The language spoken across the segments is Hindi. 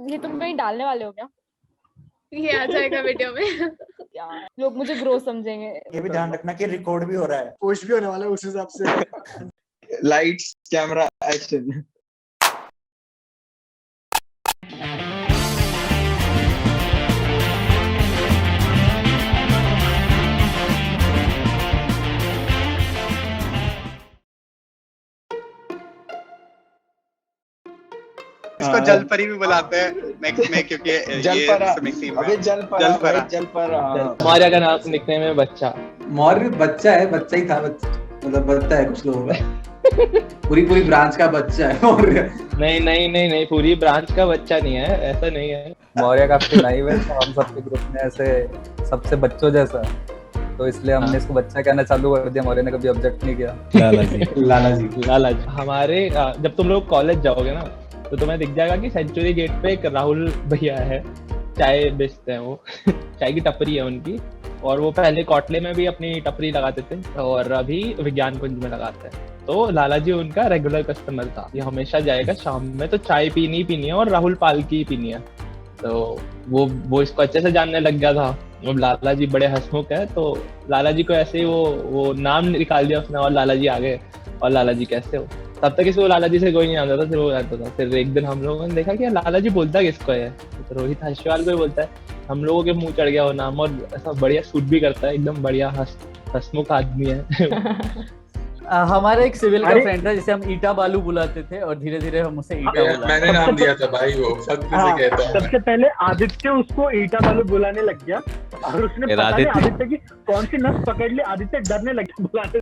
ये तुम कहीं डालने वाले हो क्या? ये आ जाएगा वीडियो में। यार लोग मुझे ग्रो समझेंगे। ये भी ध्यान रखना कि रिकॉर्ड भी हो रहा है, पोस्ट भी होने वाला है उस हिसाब से। Lights camera action. इसको जलपरी भी बुलाते हैं नेक्स्ट में, क्योंकि जलपरा, ये मिक्सिंग में अबे जलपरा। मौर्य का नाम निकनेम है बच्चा। मौर्य बच्चा है, बच्चा ही था, मतलब बच्चा है कुछ लोगों का। पूरी ब्रांच का बच्चा है मौर्य। नहीं, पूरी ब्रांच का बच्चा नहीं है, ऐसा नहीं है। मौर्य काफी लाइव है, तो हम सबके ग्रुप में ऐसे सबसे बच्चों जैसा, तो इसलिए हमने इसको बच्चा कहना चालू कर दिया। मौर्य ने कभी ऑब्जेक्ट नहीं किया। लाला जी। हमारे जब तुम लोग कॉलेज जाओगे ना, तो तुम्हें दिख जाएगा कि सेंचुरी गेट पे एक राहुल भैया है, चाय बेचते हैं वो। चाय की टपरी है उनकी, और वो पहले कोटले में भी अपनी टपरी लगाते थे और अभी विज्ञान कुंज में लगाते हैं। तो लाला जी उनका रेगुलर कस्टमर था, ये हमेशा जाएगा शाम में तो चाय पीनी है और राहुल पाल की पीनी है। तो वो इसको अच्छे से जानने लग गया था। अब लाला जी बड़े हंसमुख है, तो लाला जी को ऐसे ही वो नाम निकाल दिया उसने, और लाला जी आ गए। और लाला जी कैसे हो, तब तक इसको लाला जी से कोई नहीं जानता था, फिर वो जानता था। फिर एक दिन हम लोगों ने देखा कि लाला जी बोलता किसको है, तो रोहित हंसवाल को ही बोलता है। हम लोगों के मुंह चढ़ गया वो नाम, और ऐसा बढ़िया सूट भी करता है, एकदम बढ़िया हंसमुख आदमी है। हमारा एक सिविल का फ्रेंड था जिसे हम ईटा बालू बुलाते थे, और धीरे धीरे हम उसे ईटा बुलाते। मैंने नाम दिया था भाई, वो फक से कहता है। सबसे पहले आदित्य उसको ईटा बालू बुलाने लग गया, और उसने पता नहीं आदित्य की कौन सी नस पकड़ ली, आदित्य डरने लग गया बुलाने।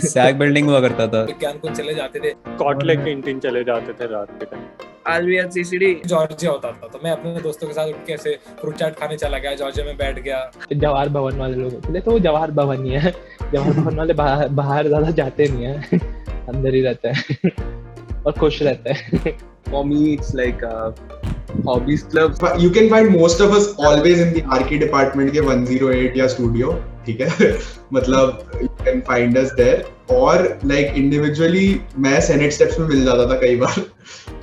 सैग बिल्डिंग हुआ करता था, विज्ञान कुंज चले जाते थे, कॉटले कैंटीन चले जाते थे रात के टाइम। आलविया सीसीडी जॉर्जिया होता था, तो मैं अपने दोस्तों के साथ उठ के ऐसे फ्रूट चाट खाने चला गया, जॉर्जिया में बैठ गया। जवाहर भवन वाले लोग होते थे, तो वो जवाहर भवन ही है। जवाहर भवन वाले बाहर ज्यादा जाते नहीं है, अंदर ही रहते हैं और खुश रहते हैं। For me, it's like hobbies club. You can find most of us always in the RK department के 108 या studio, ठीक है? मतलब you can find us there. और like individually मैं Senate steps में मिल जाता था कई बार,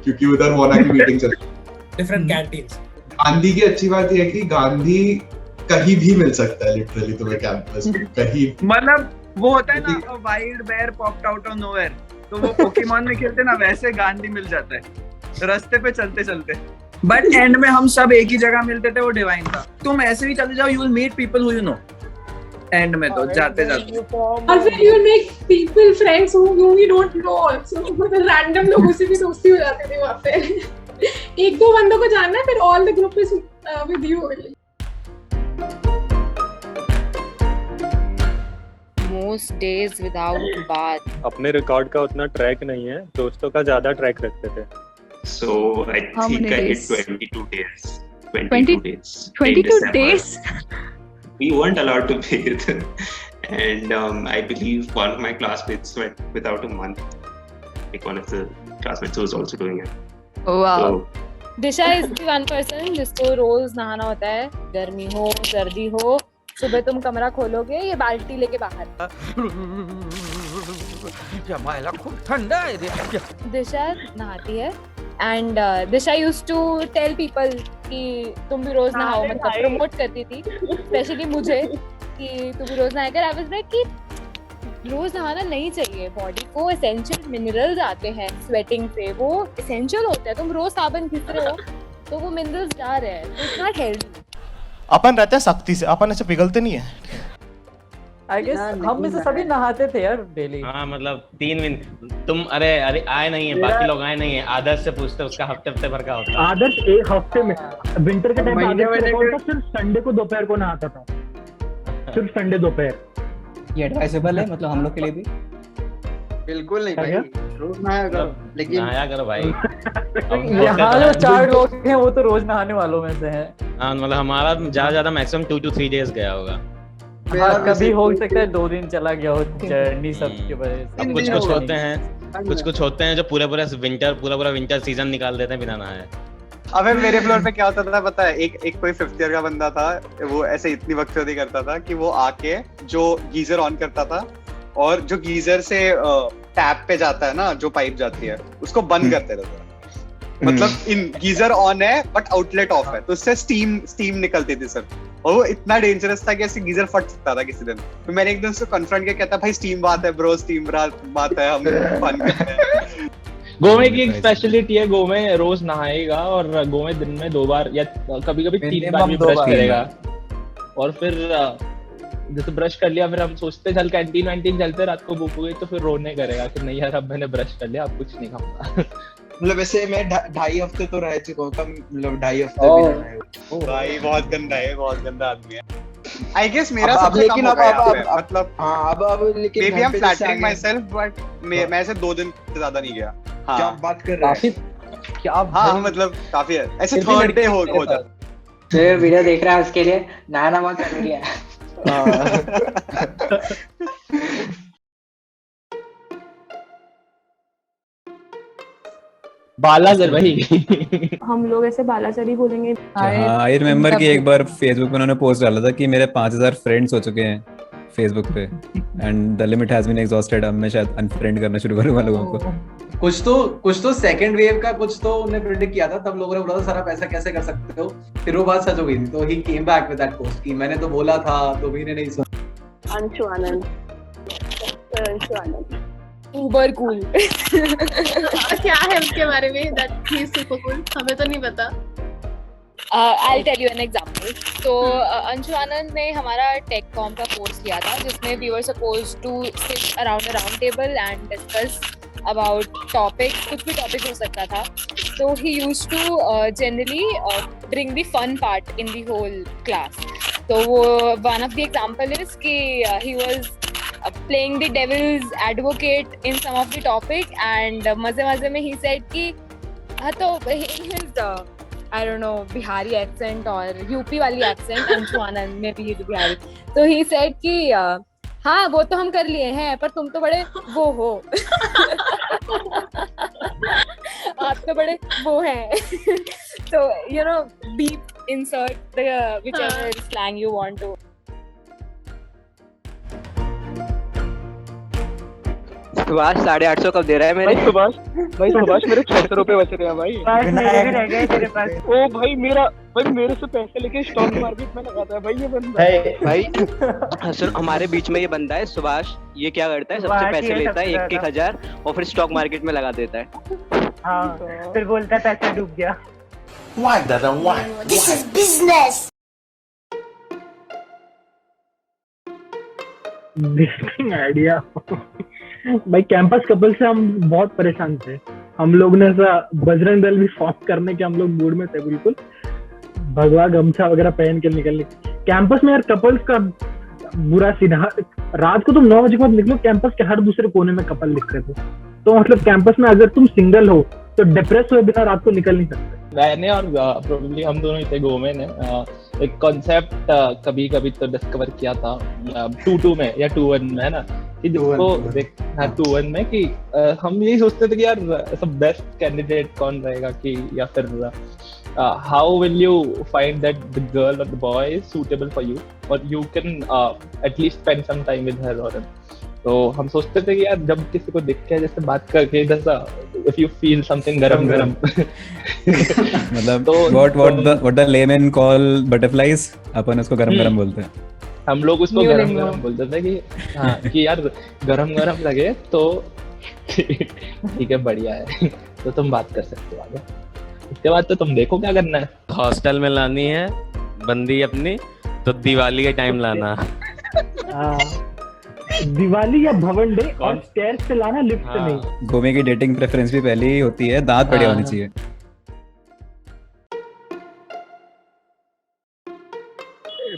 क्योंकि उधर मोना की मीटिंग चलती थी। Different canteens. गांधी की अच्छी बात ये है कि गांधी कहीं भी मिल सकता है, लिटरली तुम्हें कैंपस में कहीं। मतलब वो होता है ना, wild bear popped out of nowhere, तो वो पोकेमॉन में खेलते ना, वैसे गांधी मिल जाता है रास्ते पे चलते चलते। बट एंड में हम सब एक ही जगह मिलते थे, वो डिवाइन था। तुम ऐसे भी चले जाओ, you will meet people who you know and में, तो जाते जाते और फिर you will make people friends who you don't know also. मतलब रैंडम लोगों से भी दोस्ती हो जाती थी वहां पे। एक दो बंदों को जानना है, फिर all the group is with you. Most days without bath. अपने रिकॉर्ड का उतना ट्रैक नहीं है, दोस्तों का ज्यादा ट्रैक रखते थे। So I How think many I days? hit 22 days. 22 days. 22 in days? December. We weren't allowed to bathe. And I believe one of my classmates went without a month. Like one of the classmates was also doing it. Oh wow. So, Disha is the one person जिसको रोज नहाना होता है, गर्मी हो सर्दी हो। सुबह तुम कमरा खोलोगे, ये बाल्टी लेके बाहर। खूब ठंडा है। दिशा नहाती है, and Disha used to tell people कि तुम भी रोज नहाओ, मतलब प्रमोट करती थी स्पेशली मुझे कि तुम भी रोज नहाया कर। आई वाज लाइक कि रोज नहाना नहीं चाहिए, बॉडी को एसेंशियल मिनरल्स आते हैं स्वेटिंग से, वो एसेंशियल होता है। तुम रोज साबुन घिस रहे हो तो वो मिनरल्स जा रहे हैं, इट्स नॉट हेल्दी। अपन रहते हैं सख्ती से, अपन ऐसे पिघलते नहीं है। आई गेस हम में से सभी नहाते थे यार डेली। हाँ, मतलब 3 मिनट तुम अरे आए नहीं है, बाकी लोग आए नहीं है। आदर्श से पूछते, उसका हफ्ते भर का होता है। आदर्श एक हफ्ते में, विंटर के टाइम आदर्श सिर्फ संडे को दोपहर को नहाता था, सिर्फ संडे दोपहर। ये एडवाइसेबल है, मतलब हम लोग के लिए भी। बिल्कुल नहीं भाई, रोज नहाया करो, लेकिन नहाया करो भाई। यहाँ जो 4 लोग हैं वो तो रोज नहाने वालों में से हैं। हाँ, मतलब हमारा ज्यादा मैक्सिमम 2 to 3 days गया होगा। हाँ, कभी हो सकता है 2 दिन चला गया हो, जर्नी सब की वजह से। अब कुछ होते हैं जो पूरा विंटर सीजन निकाल देते हैं बिना नहाए। अबे मेरे फ्लोर पे क्या होता था पता है, एक कोई 5th ईयर का बंदा था, वो ऐसे इतनी बकचोदी करता था कि वो आके जो गीजर ऑन करता था, और जो गीजर से टैप पे जाता है ना, जो पाइप जाती है उसको बंद करते रहते हैं। मतलब इन गीजर ऑन है बट आउटलेट ऑफ है, तो उससे स्टीम निकलती थी सर, और वो इतना डेंजरस था कि ऐसे गीजर फट सकता था किसी दिन। तो मैंने एकदम से कन्फ्रंट किया, कहता भाई स्टीम बात है ब्रो, स्टीम बात है, हम बंद करते हैं। गोमे की एक स्पेशलिटी है, गोमे रोज नहाएगा और गोमे दिन में 2 बार या कभी-कभी 3 बार भी ब्रश करेगा। और फिर जैसे ब्रश कर लिया, फिर हम सोचते चल कैंटीन वैंटीन चलते, रात को भूख हुई तो फिर रोने करेगा कि नहीं यार अब मैंने ब्रश कर लिया, अब कुछ नहीं खाऊंगा। मतलब वैसे मैं 2.5 हफ्ते तो रह चुका हूँ, मतलब 2.5 हफ्ते भी नहीं रहे हो। भाई बहुत गंदा है, बहुत गंदा आदमी है। आई गेस मेरा अब सबसे कम हो गया यहाँ पे, अब मतलब हाँ अब लेकिन मे बी आई एम घर पे जैसे फ्लैटरिंग आ माई गए। सेल्फ, बट मैं ऐसे 2 दिन से ज्यादा नहीं गया। क्या हाँ आप बात कर रहे हैं? क्या हाँ मतलब काफी है, ऐसे थर्ड डे हो जाता। जो वीडियो देख रहा है उसके लिए नहाना बहुत जरूरी है। बालासर भाई। हम लोग ऐसे बालासर ही बोलेंगे। हाँ आई रिमेम्बर कि एक बार फेसबुक पे उन्होंने पोस्ट डाला था कि मेरे 5000 फ्रेंड्स हो चुके हैं फेसबुक पे and the limit has been exhausted. अब मैं शायद अनफ्रेंड करना शुरू करूंगा लोगों को। कुछ तो सेकंड वेव का कुछ तो उन्होंने प्रेडिक्ट किया था, तब लोगों ने बोला था सारा पैसा कैसे कर सकते हो, फिर वो बात सच हो गई थी। तो he came back with that post कि मैंने तो बोला था, तो भी ने नहीं सुना। अंशु आनंद, अंशु आनंद उबर कूल। क्या है उसके बारे में? That he is super cool, हमें तो नहीं पता। I'll tell you an example. So Anshu आनंद ने हमारा टेक कॉम का कोर्स लिया था, जिसमें we were supposed to sit around a round table and discuss about topics, कुछ भी topic हो सकता था. So he used to generally bring the fun part in the whole class. So वो one of the example is कि he was playing the devil's advocate in some of the topic and मजे में he said कि हाँ तो his I don't know Bihari accent और यूपी वाली accent अंशु आनंद में भी बिहारी, तो he said कि हाँ वो तो हम कर लिए हैं पर तुम तो बड़े वो हो। आप तो बड़े वो हैं। तो you know beep insert the whichever slang you want to. Subhash 850 कब दे रहा है मेरे? सुभाष मेरे 600 रुपए बच रहे हैं भाई। मेरे भी रह गए तेरे पास। ओ भाई मेरे से पैसे लेके स्टॉक मार्केट में लगाता है भाई ये बंदा। भाई सुन, हमारे बीच में ये बंदा है सुभाष, ये क्या करता है सबसे पैसे लेता है 1,000 और फिर स्टॉक मार्केट में लगा देता है। हाँ, फिर बोलता है पैसा डूब गया। Why brother, why? This is business. Interesting idea. भाई कैंपस कपल से हम बहुत परेशान थे। हम लोग ने ऐसा बजरंग दल भी फॉर्म करने के हम लोग मूड में थे, बिल्कुल भगवा गमछा वगैरह पहन के निकलने। कैंपस में यार कपल्स का बुरा सीन, रात को तुम 9 बजे के बाद निकलो, कैंपस के हर दूसरे कोने में कपल दिखते थे। तो मतलब कैंपस में अगर तुम सिंगल हो तो डिप्रेस हुए बिना रात को निकल नहीं सकते। मैंने और प्रोबेबली हम दोनों ही थे, गोमे ने एक कॉन्सेप्ट कभी तो डिस्कवर किया था 2-2 में या 2-1 में, है ना, कि जिसको देखना 2-1 में कि हम यही सोचते थे कि यार सब बेस्ट कैंडिडेट कौन रहेगा, कि या फिर how will you find that the girl और the boy is suitable for you और you can at least spend some time with her और। तो हम सोचते थे कि यार जब किसी को दिख के जैसे बात करके जैसा इफ यू फील समथिंग गरम मतलब what the laymen call butterflies, अपन उसको गरम बोलते हैं। हम लोग उसको गरम बोलते थे कि हाँ कि यार गरम लगे तो ठीक है बढ़िया है, तो तुम बात कर सकते हो आगे। उसके बाद तो तुम देखो क्या करना है। हॉस्टल में लानी है बंदी अपनी तो दिवाली के टाइम लाना। दिवाली या भवन डे और स्टेयर्स से लाना, लिफ्ट से नहीं। गोमे की डेटिंग प्रेफरेंस भी पहले ही होती है, दांत बढ़िया होने चाहिए।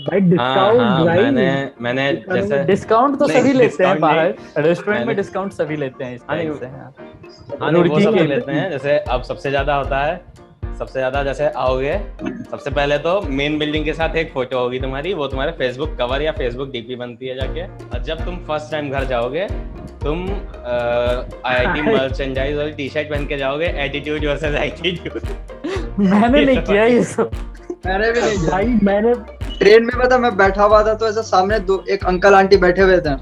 भाई डिस्काउंट मैंने जैसे डिस्काउंट तो सभी लेते हैं बाहर, रेस्टोरेंट में डिस्काउंट सभी लेते हैं। वो सब लेते हैं। जैसे अब सबसे ज्यादा जैसे आओगे, सबसे पहले तो मेन बिल्डिंग के साथ एक फोटो होगी तुम्हारी, वो तुम्हारे फेसबुक कवर या फेसबुक डीपी बनती है जाके। और जब तुम फर्स्ट टाइम घर जाओगे तुम IIT मर्चेंडाइज वाली टी-शर्ट पहन के जाओगे, एटीट्यूड वर्सेस एटीट्यूड। मैंने नहीं किया ये सब। मैंने भी नहीं भाई मैंने ट्रेन में पता मैं बैठा हुआ था तो ऐसा सामने एक अंकल आंटी बैठे हुए थे,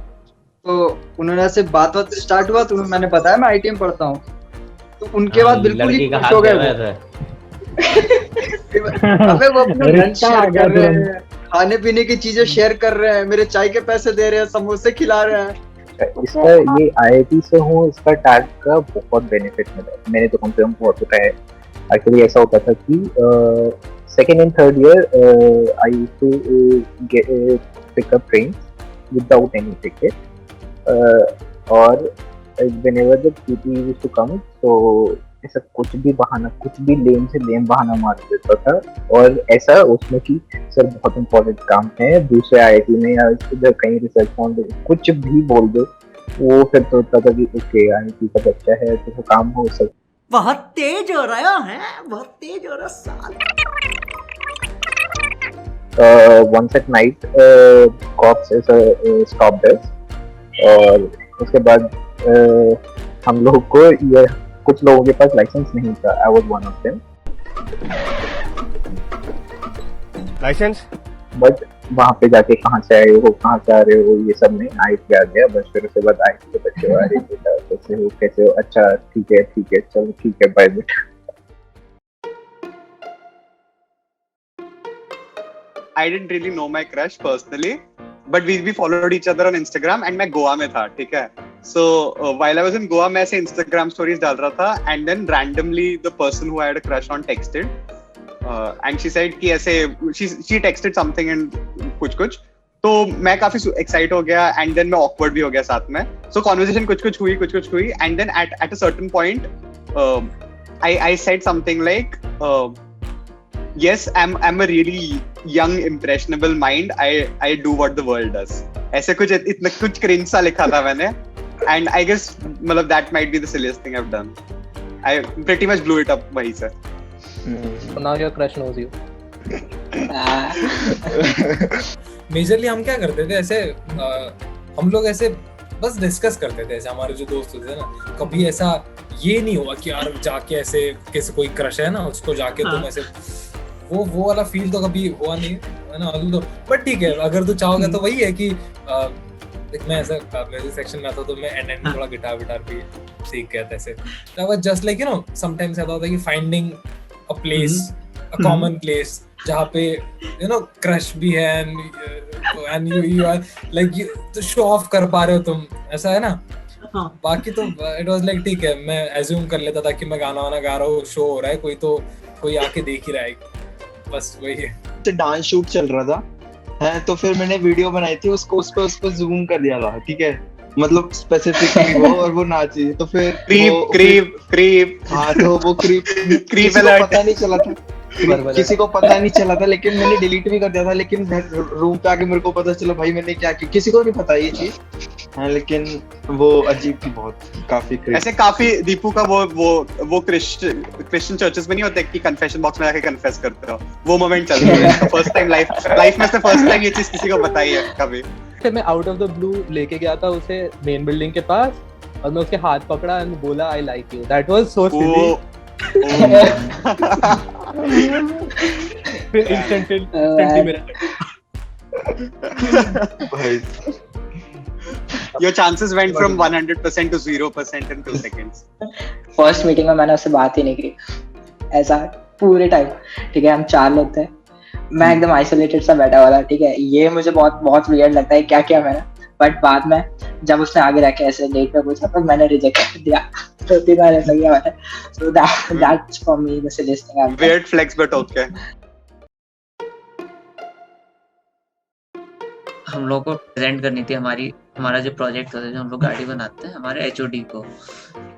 तो उन्होंने ऐसे बात स्टार्ट हुआ तो मैंने बताया मैं ITM पढ़ता हूँ, तो उनके बाद बिल्कुल ही खुश हो गए वो। अबे वो अपना लंच शेयर कर रहे हैं, खाने पीने की चीजें शेयर कर रहे हैं, मेरे चाय के पैसे दे रहे हैं, समोसे खिला रहे हैं। इसका ये IIT से हूँ, इसका टैग का बहुत बेनिफिट मिला। मैंने तो कम से कम बहुत बताया। एक्चुअली ऐसा होता था कि second and third year I used to pick up train without any ticket, और whenever the PT used to come, so ऐसा कुछ भी बहाना, कुछ भी लेम से लेम बहाना मार देता था, और ऐसा उसमें कि सर बहुत इम्पोर्टेंट काम है दूसरे IIT में या इधर कहीं रिसर्च फाउंडेशन, कुछ भी बोल दो, वो फिर तो होता था कि ओके IIT का बच्चा है तो वो काम हो सकता। बहुत तेज हो रहा है, बहुत तेज हो रहा साल। Once at night, cops is stopped us, और उसके बाद हम लोग को ये कुछ लोगों के पास लाइसेंस नहीं था। I was one of them. Licence? But वहाँ पे जाके कहाँ से आए हो, कहाँ से आ रहे हो, ये सब नहीं IIT आ गया बस। फिर उसके बाद IIT के बच्चे आ रहे बेटा कैसे हो, अच्छा ठीक है चलो ठीक है बाय बेटा। I didn't really know my crush personally, but we followed each other on Instagram, and मैं गोवा में था, ठीक है। So while I was in Goa, मैं ऐसे Instagram stories डाल रहा था, and then randomly the person who I had a crush on texted, and she said कि ऐसे she texted something and कुछ, तो मैं काफी excite हो गया, and then मैं awkward भी हो गया साथ में। So conversation कुछ हुई, and then at a certain point, I said something like, yes, I'm a really young impressionable mind. I do what the world does. ऐसे कुछ इतना कुछ cringe सा लिखा था मैंने, and I guess मतलब that might be the silliest thing I've done. I pretty much blew it up वहीं से। So now your crush knows you. Majorly हम क्या करते थे ऐसे, हम लोग ऐसे बस डिस्कस करते थे, ऐसे हमारे जो दोस्त होते थे ना, कभी ऐसा ये नहीं हुआ कि यार जाके ऐसे किसी कोई क्रश है ना उसको जाके तुम ऐसे वो वाला फील तो कभी हुआ नहीं है ना। बट ठीक है, अगर तू चाहोगे तो वही है कि मैं ऐसा म्यूजिक सेक्शन में आता तो मैं एंड थोड़ा गिटार भी सीख गया था ऐसे। That was just like sometimes ऐसा होता है कि finding a place, a common place जहाँ पे क्रश भी है एंड यू आर लाइक तो शो ऑफ कर पा रहे हो तुम, ऐसा है ना। बाकी तो इट वाज लाइक ठीक है, मैं एज्यूम कर लेता था कि मैं गाना वाना गा रहा हूँ, शो हो रहा है, कोई आके देख ही रहा है, बस वही है। डांस शूट चल रहा था है, तो फिर मैंने वीडियो बनाई थी, उसको उस पर जूम कर दिया था, ठीक है, मतलब स्पेसिफिकली वो, और वो नाची, तो फिर क्रीप हाँ, तो वो क्रीप पता नहीं चला था, किसी को पता नहीं चला था, लेकिन मैंने डिलीट भी कर दिया था। लेकिन रूम पे आके मेरे को पता चला भाई मैंने क्या किया, किसी को नहीं पता ये चीज। हाँ, लेकिन वो अजीब थी बहुत, काफी ऐसे काफी दीपू का वो क्रिश्चियन चर्चेस में नहीं होते कि कन्फेशन बॉक्स में जाके कन्फेस करते हो, वो मोमेंट चल रहा है। फर्स्ट टाइम लाइफ में से फर्स्ट टाइम ये चीज किसी को बताई है कभी। मैं आउट ऑफ द ब्लू लेके गया था उसे मेन बिल्डिंग के पास, और मैं उसके हाथ पकड़ा एंड बोला I like you. That was so silly. फिर इंस्टेंटली मेरा भाई your chances went from 100% to 0% in 2 seconds. First meeting में मैंने उससे बात ही नहीं की ऐसा पूरे टाइम, ठीक है। हम 4 लोग थे, मैं एकदम आइसोलेटेड सा बैठा हुआ था, ठीक है। ये मुझे बहुत वियर्ड लगता है क्या किया मैंने, बट बाद में जब उसने आगे रखे ऐसे डेट पे पूछा तो मैंने रिजेक्ट कर दिया। तो 3 बार ऐसा किया मैंने। So that's for me the silliest thing I've done. Weird flex but okay. हम लोग को प्रेजेंट करनी थी हमारा जो प्रोजेक्ट होता है, जो हम लोग गाड़ी बनाते हैं हमारे HOD को।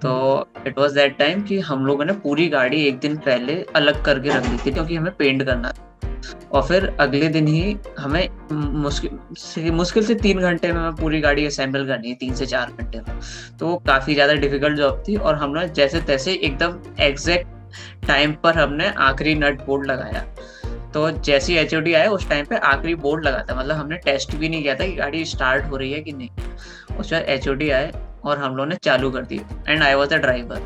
तो इट वाज दैट टाइम कि हम लोगों ने पूरी गाड़ी एक दिन पहले अलग करके रख दी थी, क्योंकि हमें पेंट करना था। और फिर अगले दिन ही हमें मुश्किल से 3 घंटे में हमें पूरी गाड़ी असेंबल करनी है, 3 से 4 घंटे में। तो वो काफ़ी ज़्यादा डिफिकल्ट जॉब थी, और हमने जैसे तैसे एकदम एग्जैक्ट टाइम पर हमने आखिरी नट बोल्ट लगाया। तो जैसे ही HOD आया उस टाइम पे आखिरी बोर्ड लगा था, मतलब हमने टेस्ट भी नहीं किया था कि गाड़ी स्टार्ट हो रही है कि नहीं। उस पर HOD आए और हम लोगों ने चालू कर दी, and I was the driver.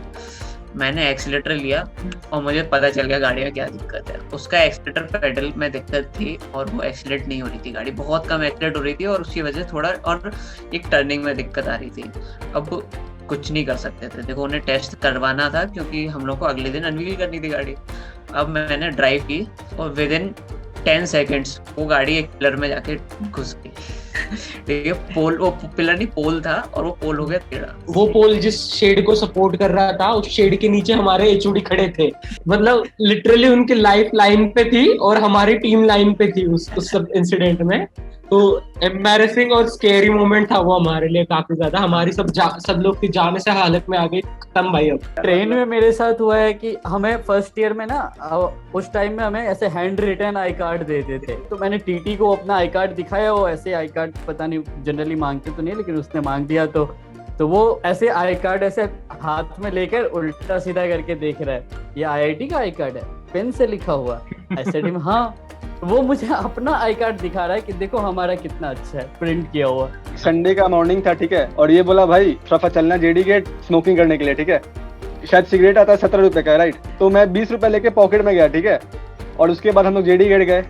मैंने एक्सीलेटर लिया और मुझे पता चल गया गाड़ी में क्या दिक्कत है। उसका एक्सीलेटर पेडल में दिक्कत थी और वो एक्सीलेट नहीं हो रही थी, गाड़ी बहुत कम एक्सीलेट हो रही थी और उसकी वजह से थोड़ा और एक टर्निंग में दिक्कत आ रही थी। अब कुछ नहीं कर सकते थे, देखो उन्हें टेस्ट करवाना था क्योंकि हम लोग को अगले दिन अनवील करनी थी गाड़ी। अब मैंने ड्राइव की और विद इन 10 सेकेंड्स वो गाड़ी एक पिलर में जाके घुस गई। ठीक है, पोल, वो पिलर नहीं पोल था और वो पोल हो गया टेढ़ा। वो पोल जिस शेड को सपोर्ट कर रहा था उस शेड के नीचे हमारे एचओडी खड़े थे, मतलब लिटरली उनकी लाइफ लाइन पे थी और हमारी टीम लाइन पे थी उस सब इंसिडेंट में। तो एम्बैरेसिंग और स्केरी मोमेंट था वो हमारे लिए काफी ज्यादा। हमारी सब लोग की जाने से हालत में आ गई खत्म भाई। अब ट्रेन में मेरे साथ हुआ है कि हमें फर्स्ट ईयर में ना उस टाइम में हमें ऐसे हैंड रिटन आई कार्ड देते थे, तो मैंने टीटी को अपना आई कार्ड दिखाया, वो ऐसे आई कार्ड पता नहीं जनरली मांगते तो नहीं लेकिन उसने मांग दिया, तो वो ऐसे आई कार्ड ऐसे हाथ में लेकर उल्टा सीधा करके देख रहा है, ये आईआईटी का आई कार्ड है, पेन से लिखा हुआ। ऐसे हाँ, वो मुझे अपना आई कार्ड दिखा रहा है कि देखो हमारा कितना अच्छा है, प्रिंट किया हुआ। संडे का मॉर्निंग था, ठीक है, और ये बोला भाई थोड़ा चलना जेडी गेट स्मोकिंग करने के लिए, ठीक है। शायद सिगरेट आता है 17 रुपए का, राइट। तो मैं 20 रुपए लेके पॉकेट में गया, ठीक है। और उसके बाद हम लोग जेडी गेट गए,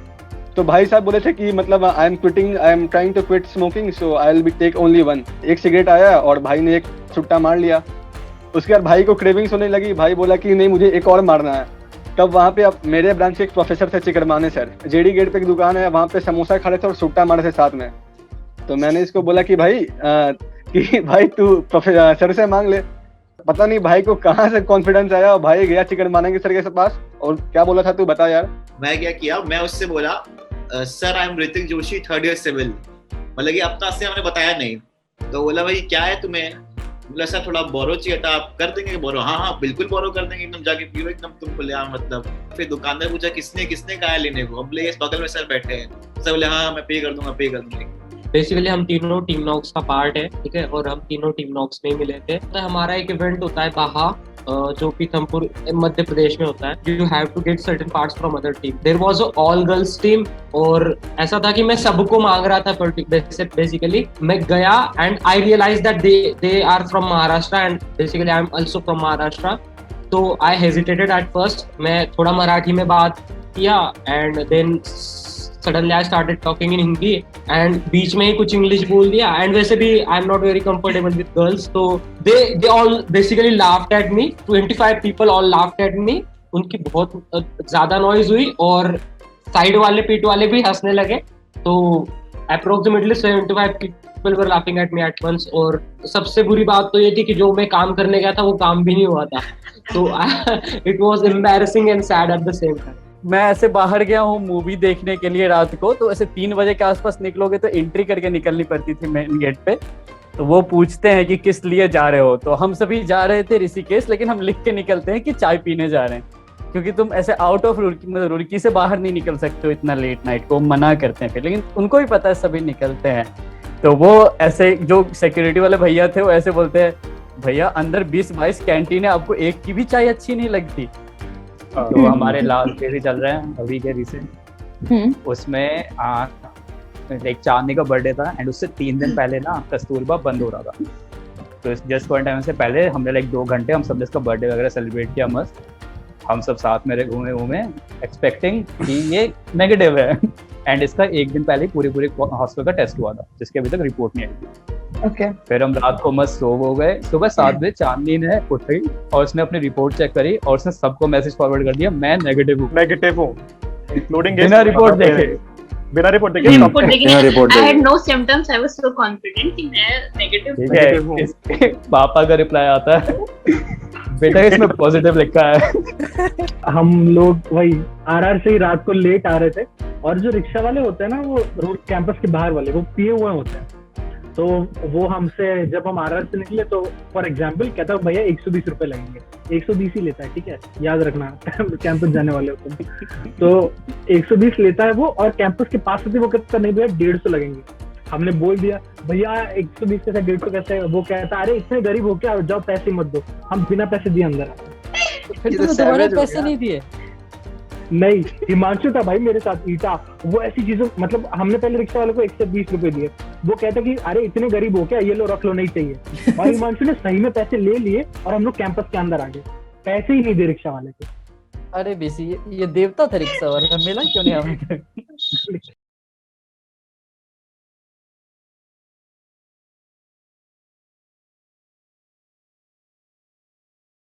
तो भाई साहब बोले थे कि मतलब I am trying to quit smoking, so I will be take only one. एक सिगरेट आया और भाई ने एक छुट्टा मार लिया। उसके बाद भाई को क्रेविंग्स होने लगी, भाई बोला कि नहीं मुझे एक और मारना है। तब वहाँ पे अब मेरे ब्रांच के एक प्रोफेसर थे चिकरमाने सर, जेडी गेट पे एक दुकान है, वहाँ पे समोसा खा रहे थे और सुट्टा मारे थे साथ में। तो मैंने इसको बोला कि भाई तू प्रोफेसर सर से मांग ले। पता नहीं भाई को कहाँ से कॉन्फिडेंस आया और भाई गया चिकरमाने के सर के पास। और क्या बोला था तू बता यार। मैं क्या किया, मैं उससे बोला sir I am Hrithik Joshi, 3rd year civil, मतलब कि अब तक से हमने बताया नहीं। तो बोला भाई क्या है तुम्हें, बोला सर थोड़ा बोरो चाहिए था, आप कर देंगे बोरो? हाँ बिल्कुल बोरो कर देंगे, एकदम जाके पियो एकदम तुमको ले आओ। मतलब फिर दुकानदार पूछा किसने कहा है लेने को, अब ले बगल में सर बैठे हैं। सर बोले हाँ मैं पे कर दूंगा। बेसिकली हम तीनों टीम नॉक्स का पार्ट है, ठीक है, और हम तीनों टीम नॉक्स में मिले थे। तो हमारा एक इवेंट होता है बाहा, जो पीथमपुर मध्य प्रदेश में होता है। You have to get certain parts from other team. There was a all girls team और ऐसा था कि मैं सबको मांग रहा था बेसिकली। मैं गया and I realise that they are from Maharashtra and basically I am also from Maharashtra. तो आई हेजिटेटेड एट फर्स्ट, मैं थोड़ा मराठी में बात किया and then suddenly I started talking in Hindi and बीच में ही कुछ इंग्लिश बोल दिया। एंड वैसे भी I am not very comfortable with girls, तो they all basically laughed at me. 25 people all laughed at me. उनकी बहुत ज्यादा नॉइज हुई और साइड वाले पीठ वाले भी हंसने लगे। तो approximately 75 people were laughing at me at once। और सबसे बुरी बात तो ये थी कि जो मैं काम करने गया था वो काम भी नहीं हुआ था। तो it was embarrassing and sad at the same time। मैं ऐसे बाहर गया हूँ मूवी देखने के लिए रात को, तो ऐसे 3 बजे के आसपास निकलोगे तो एंट्री करके निकलनी पड़ती थी मेन गेट पे। तो वो पूछते हैं कि किस लिए जा रहे हो, तो हम सभी जा रहे थे ऋषिकेश, लेकिन हम लिख के निकलते हैं कि चाय पीने जा रहे हैं, क्योंकि तुम ऐसे आउट ऑफ रुड़की से बाहर नहीं निकल सकते हो इतना लेट नाइट को, मना करते हैं फिर, लेकिन उनको भी पता है सभी निकलते हैं। तो वो ऐसे जो सिक्योरिटी वाले भैया थे वो ऐसे बोलते हैं, भैया अंदर 20-22 कैंटीन है, आपको एक की भी चाय अच्छी नहीं लगती। तो हमारे लास्ट डे चल रहे हैं अभी के रिसेंट, उसमें एक चांदनी का बर्थडे था एंड उससे 3 दिन पहले ना कस्तूरबा बंद हो रहा था। तो जस्ट पॉइंट टाइम से पहले हमने लाइक 2 घंटे हम सब इसका बर्थडे वगैरह सेलिब्रेट किया मस्त। हम सब साथ में घूमे एक्सपेक्टिंग कि ये नेगेटिव है एंड इसका 1 दिन पहले पूरी हॉस्पिटल का टेस्ट हुआ था, जिसके अभी तक रिपोर्ट नहीं आई थी। फिर हम रात को मस्त सो हो गए। सुबह 7 बजे चांदनी ने उठी और उसने अपनी रिपोर्ट चेक करी और उसने सबको मैसेज फॉरवर्ड कर दिया, मैं नेगेटिव हूँ इंक्लूडिंग बिना रिपोर्ट देखे। I had no symptoms, I was so confident कि मैं नेगेटिव हूँ। पापा का रिप्लाई आता है, बेटा इसमें पॉजिटिव लिखा है। हम लोग वही आरआर से ही रात को लेट आ रहे थे और जो रिक्शा वाले होते हैं ना, वो रोड कैंपस के बाहर वाले, वो पिए हुए होते हैं। तो वो हमसे जब हम आरआर से निकले तो फॉर एग्जाम्पल कहता है भैया 120 रुपए लगेंगे, 120 ही लेता है, ठीक है, याद रखना कैंपस जाने वाले होते हैं। तो 120 लेता है वो, और कैंपस के पास से वो कहता नहीं भैया 150 लगेंगे। हमने बोल दिया भैया 120 के साथ 150 कैसे, वो कहता अरे इतने गरीब हो क्या, जाओ पैसे मत दो। हम बिना पैसे दिए अंदर। फिर तुमने दोबारा पैसे नहीं दिए? नहीं, हिमांशु था भाई मेरे साथ, ईटा, वो ऐसी चीजों, मतलब हमने पहले रिक्शा वाले को 120 रुपए दिए, वो कहता कि अरे इतने गरीब हो क्या, ये लो रख लो, नहीं चाहिए। और हिमांशु ने सही में पैसे ले लिए और हम लोग कैंपस के अंदर आ गए। पैसे ही नहीं दे रिक्शा वाले को। अरे बेसी ये देवता था रिक्शा वाला, मिला क्यों नहीं हमें?